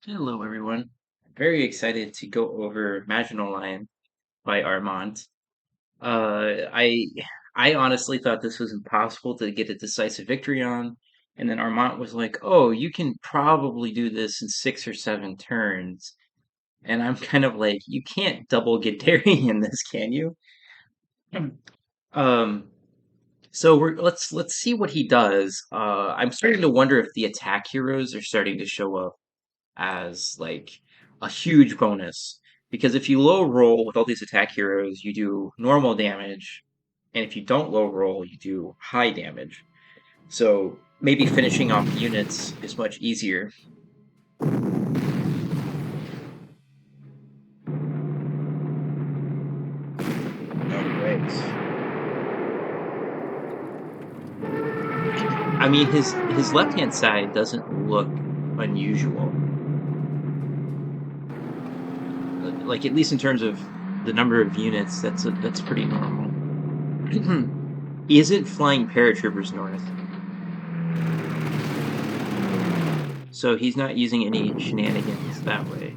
Hello, everyone. Very excited to go over Maginot by Armant. Uh, I I honestly thought this was impossible to get a decisive victory on, and then Armant was like, "Oh, you can probably do this in 6 or 7 turns," and I'm kind of like, "You can't double Guderian this, can you?" Um, so let's see what he does. I'm starting to wonder if the attack heroes are starting to show up as like a huge bonus. Because if you low roll with all these attack heroes, you do normal damage, and if you don't low roll, you do high damage. So maybe finishing off units is much easier. All right. I mean, his left hand side doesn't look unusual. Like at least in terms of the number of units, that's pretty normal. He isn't flying paratroopers north, so he's not using any shenanigans that way.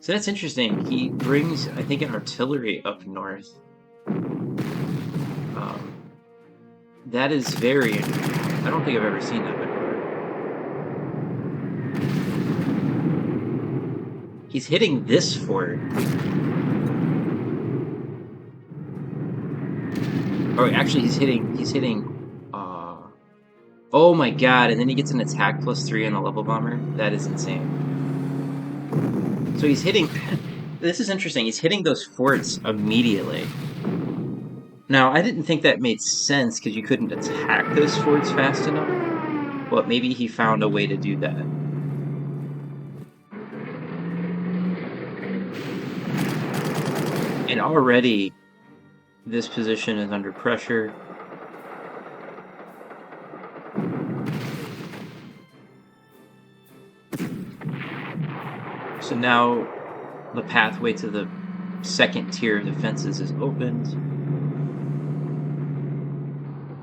So that's interesting. He brings, I think, an artillery up north. Um, that is very interesting. I don't think I've ever seen that before. He's hitting this fort. Oh, actually, he's hitting. Oh my god! And then he gets an attack +3 on the level bomber. That is insane. So he's hitting. This is interesting. He's hitting those forts immediately. Now, I didn't think that made sense because you couldn't attack those forts fast enough. But maybe he found a way to do that. And already this position is under pressure. So now the pathway to the second tier of defenses is opened.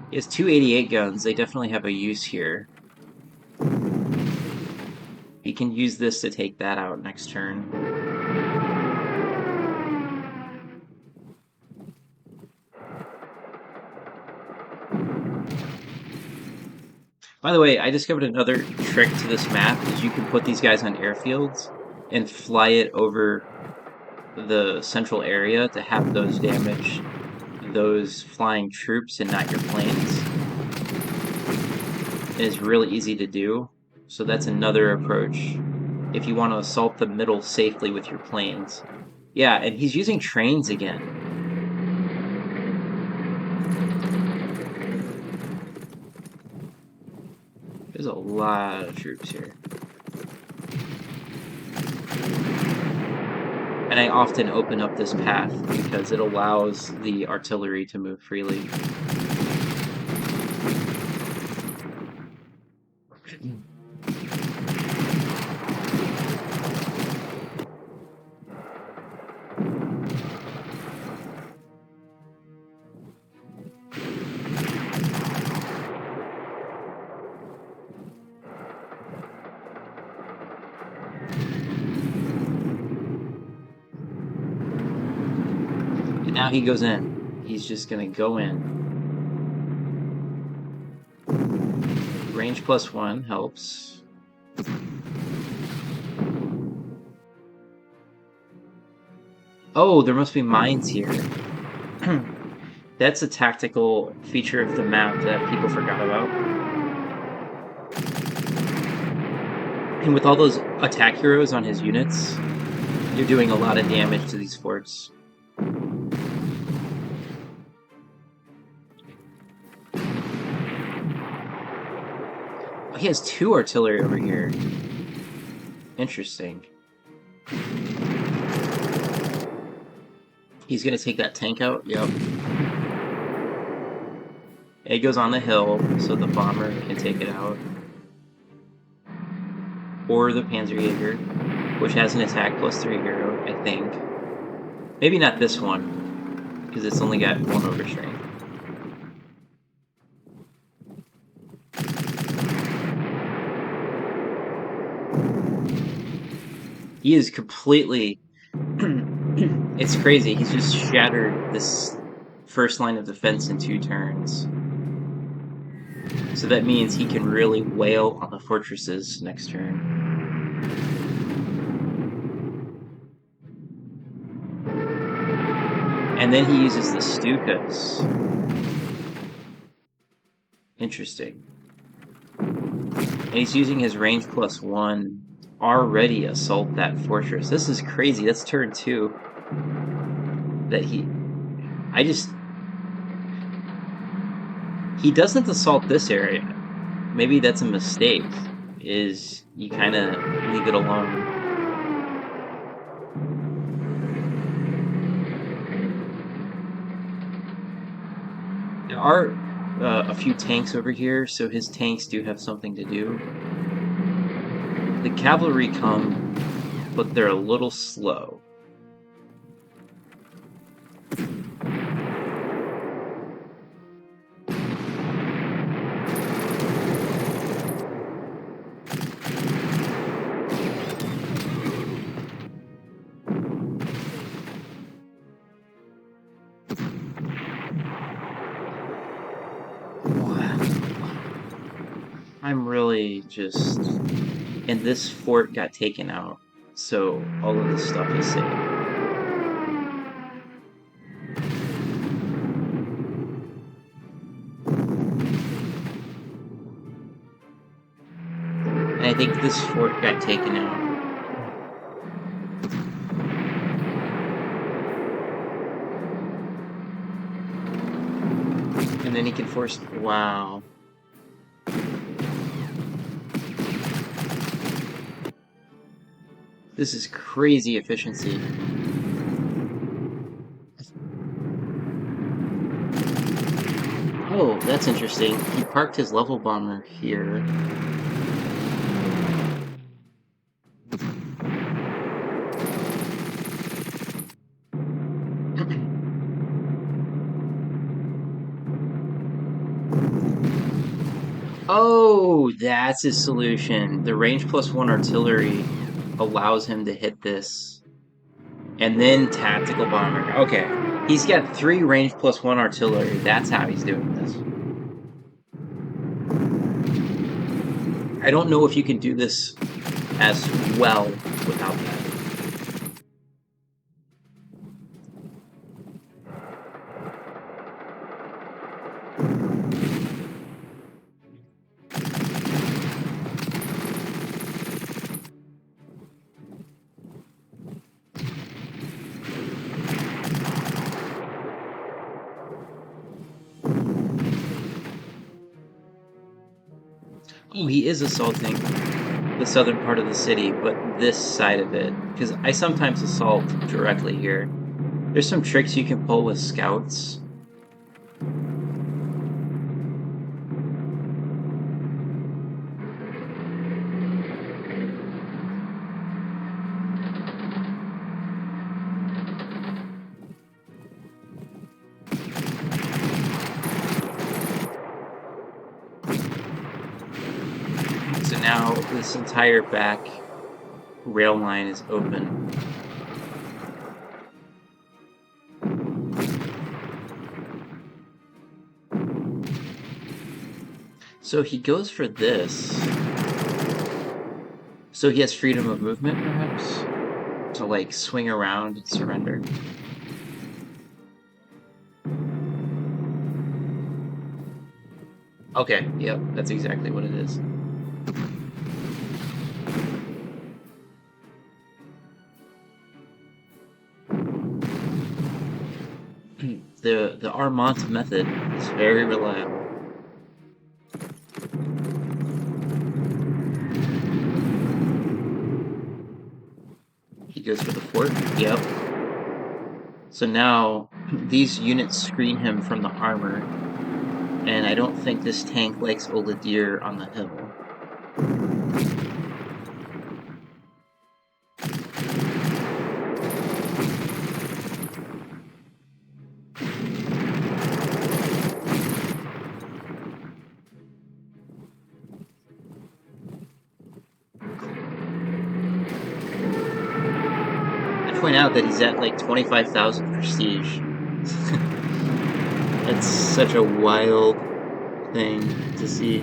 He has 288 guns. They definitely have a use here. He can use this to take that out next turn. By the way, I discovered another trick to this map is you can put these guys on airfields and fly it over the central area to have those damage those flying troops and not your planes. It is really easy to do, so that's another approach if you want to assault the middle safely with your planes. Yeah, and he's using trains again. There's a lot of troops here. And I often open up this path because it allows the artillery to move freely. And now he goes in. He's just gonna go in. Range +1 helps. Oh, there must be mines here. That's a tactical feature of the map that people forgot about. And with all those attack heroes on his units, you're doing a lot of damage to these forts. Oh, he has 2 artillery over here. Interesting. He's gonna take that tank out? Yep. It goes on the hill so the bomber can take it out. or the Panzerjäger, which has an attack plus 3 hero, I think. Maybe not this one, because it's only got 1 overstrength. He is completely... It's crazy. He's just shattered this first line of defense in 2 turns. So that means he can really wail on the fortresses next turn. And then he uses the Stukas. Interesting. And he's using his range plus 1 already assault that fortress. This is crazy. That's turn 2. That he doesn't assault this area. Maybe that's a mistake, is you kind of leave it alone. There are a few tanks over here, so his tanks do have something to do. The cavalry come, but they're a little slow. I'm really just... And this fort got taken out, so all of this stuff is safe. And I think this fort got taken out. And then he can force... Wow. This is crazy efficiency. Oh, that's interesting. He parked his level bomber here. Oh, that's his solution. The range plus 1 artillery allows him to hit this. And then tactical bomber. Okay. He's got 3 range plus 1 artillery. That's how he's doing this. I don't know if you can do this as well without that. Oh, he is assaulting the southern part of the city, but this side of it. Because I sometimes assault directly here. There's some tricks you can pull with scouts. So now this entire back rail line is open. So he goes for this. So he has freedom of movement, perhaps? To, like, swing around and surrender. Okay, yep, that's exactly what it is. The Armant method is very reliable. He goes for the fort. Yep. So now these units screen him from the armor, and I don't think this tank likes Oladier on the hill. point out that he's at like 25,000 prestige. That's such a wild thing to see.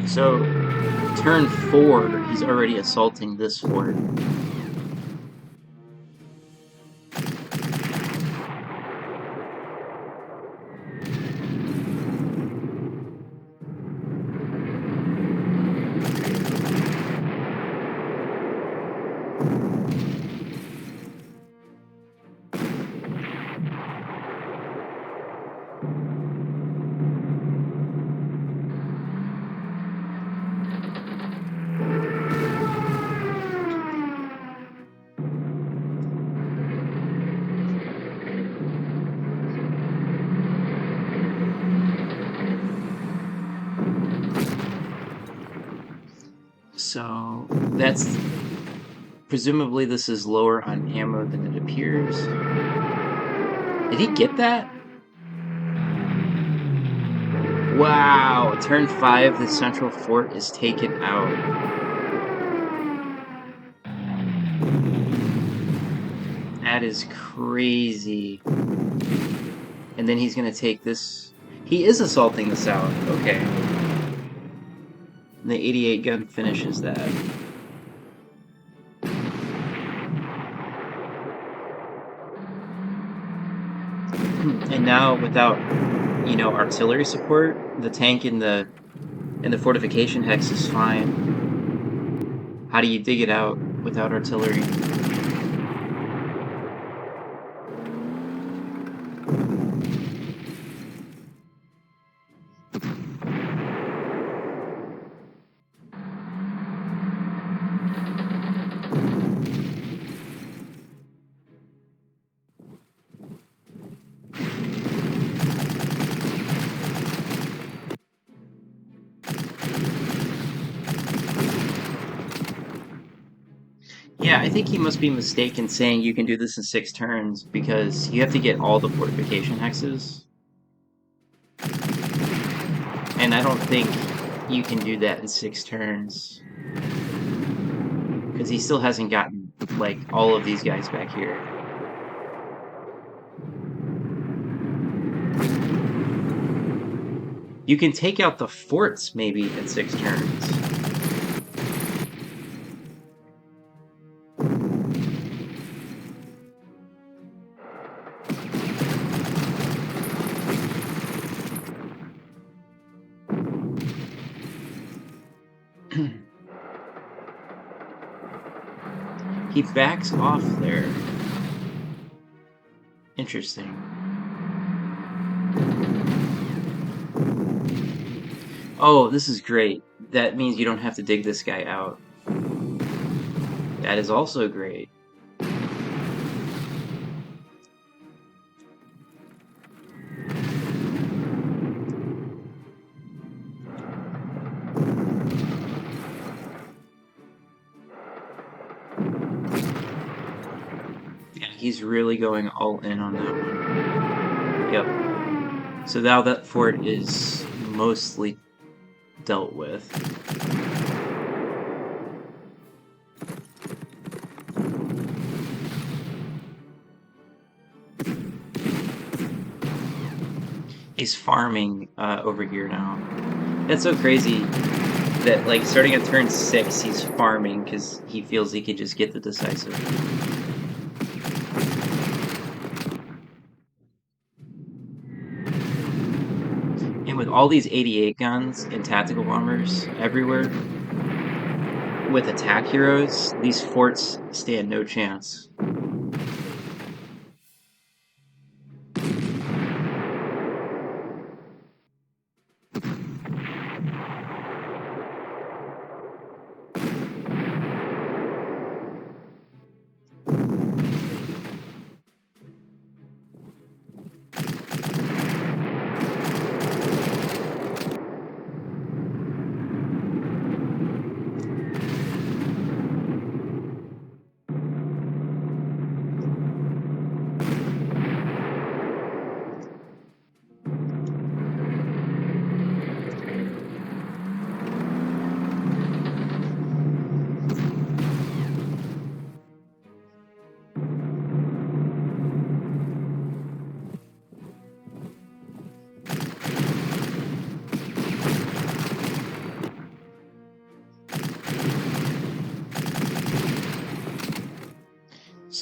So, turn 4, he's already assaulting this fort. So, that's... Presumably this is lower on ammo than it appears. Did he get that? Wow, turn 5, the central fort is taken out. That is crazy. And then he's gonna take this... He is assaulting the south, okay. And the 88 gun finishes that. And now, without, you know, artillery support, the tank in the fortification hex is fine. How do you dig it out without artillery? Yeah, I think he must be mistaken saying you can do this in 6 turns, because you have to get all the fortification hexes. And I don't think you can do that in 6 turns. Because he still hasn't gotten, like, all of these guys back here. You can take out the forts, maybe, in 6 turns. He backs off there. Interesting. Oh, this is great. That means you don't have to dig this guy out. That is also great. He's really going all in on that one. Yep. So now that fort is mostly dealt with. He's farming over here now. That's so crazy that, like, starting at turn 6, he's farming because he feels he could just get the decisive. And with all these 88 guns and tactical bombers everywhere, with attack heroes, these forts stand no chance.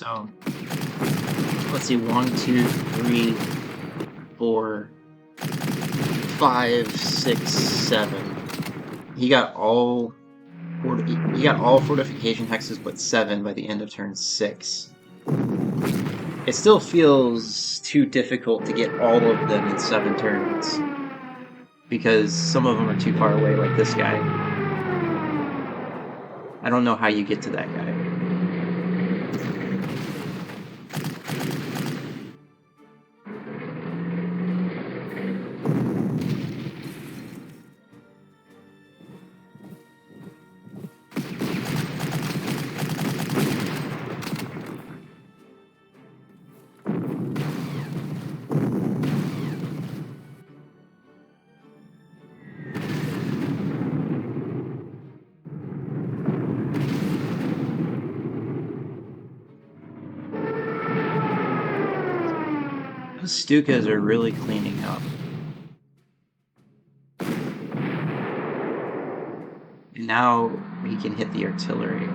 So let's see, 1, 2, 3, 4, 5, 6, 7. He got all fortification hexes but 7 by the end of turn 6. It still feels too difficult to get all of them in 7 turns, because some of them are too far away, like this guy. I don't know how you get to that guy. Those Stukas are really cleaning up. And now he can hit the artillery.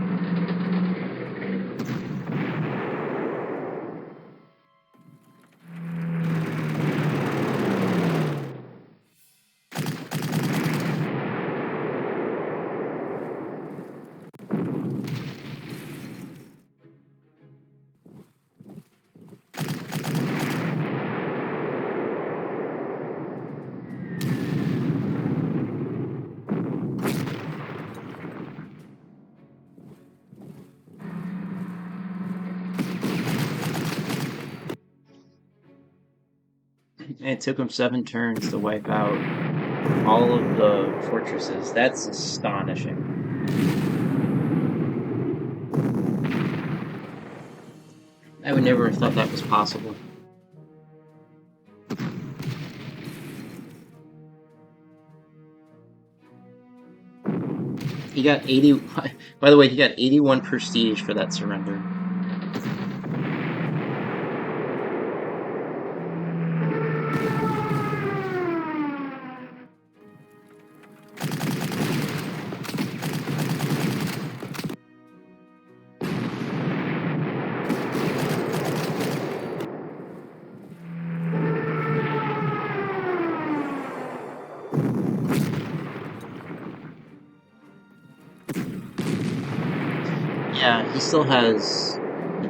And it took him 7 turns to wipe out all of the fortresses. That's astonishing. I would never have thought that was possible. He got 80. By the way, he got 81 prestige for that surrender. Yeah, he still has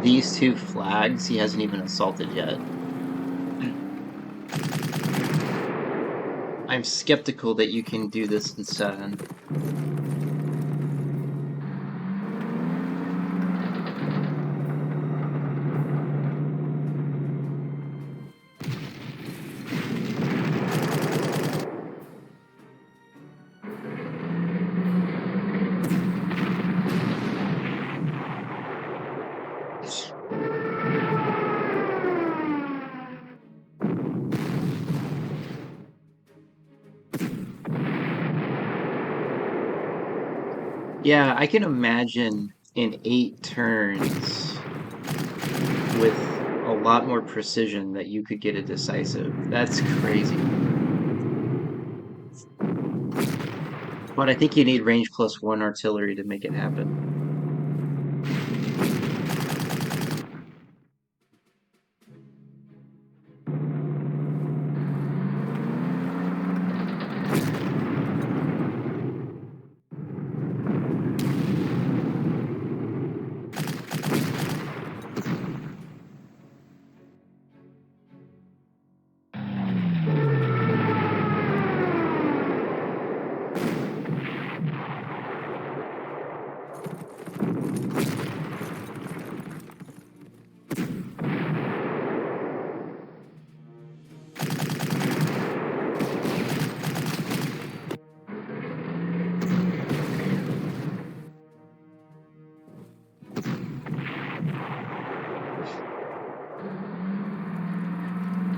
these 2 flags he hasn't even assaulted yet. I'm skeptical that you can do this in 7. Yeah, I can imagine in 8 turns with a lot more precision that you could get a decisive. That's crazy. But I think you need range +1 artillery to make it happen.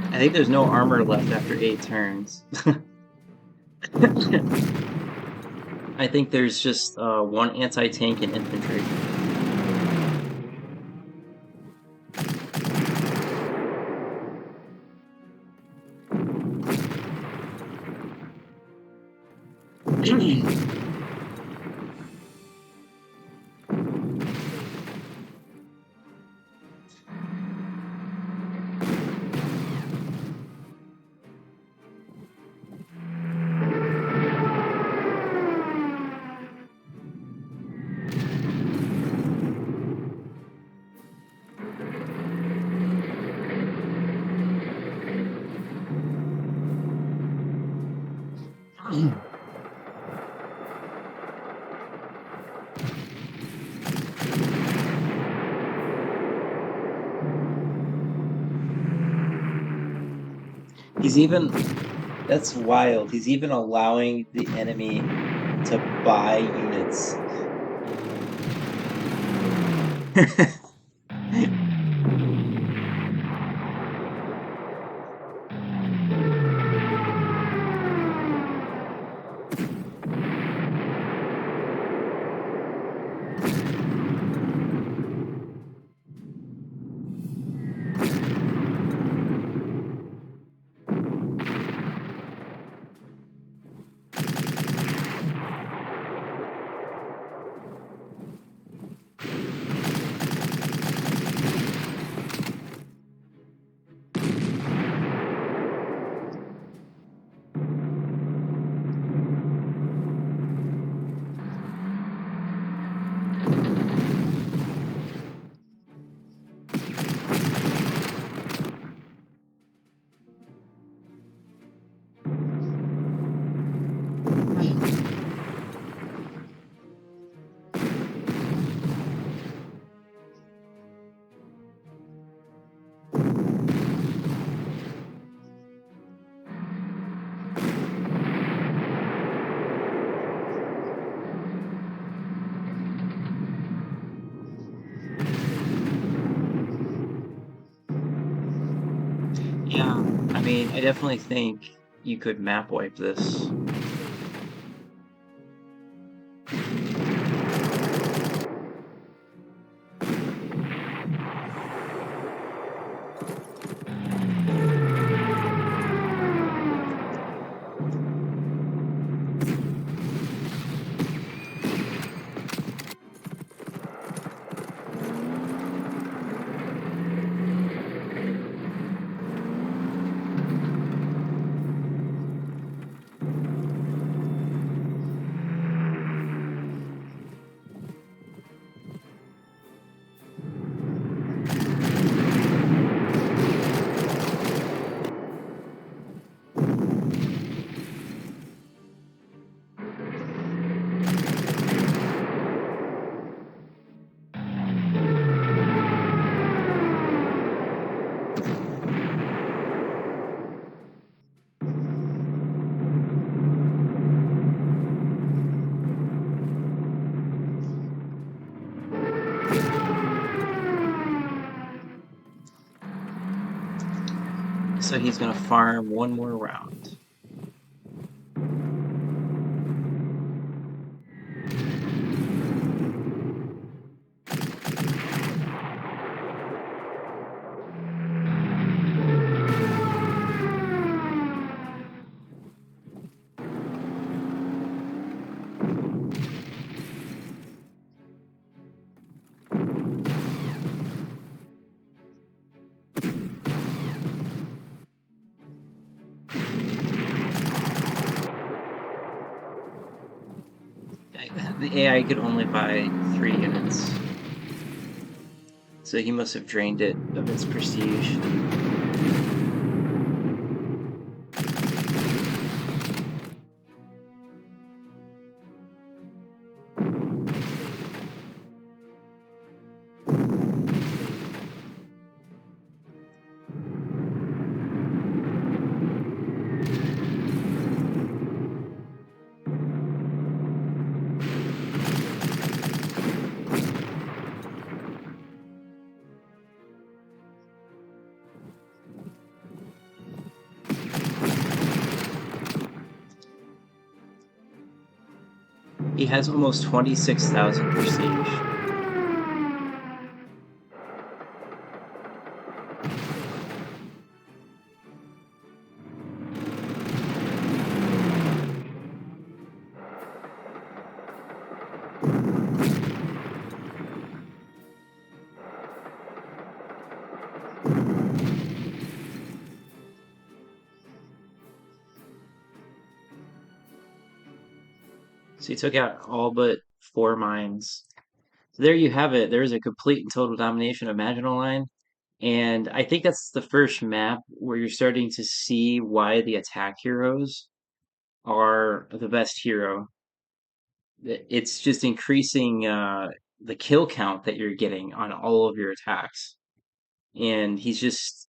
I think there's no armor left after 8 turns. I think there's just 1 anti-tank and infantry. He's even, that's wild. He's even allowing the enemy to buy units. Yeah, I mean, I definitely think you could map wipe this. So he's gonna farm one more round. The AI could only buy 3 units, so he must have drained it of its prestige. He has almost 26,000 prestige. So he took out all but 4 mines. So there you have it. There is a complete and total domination of Maginot Line. And I think that's the first map where you're starting to see why the attack heroes are the best hero. It's just increasing the kill count that you're getting on all of your attacks, and he's just,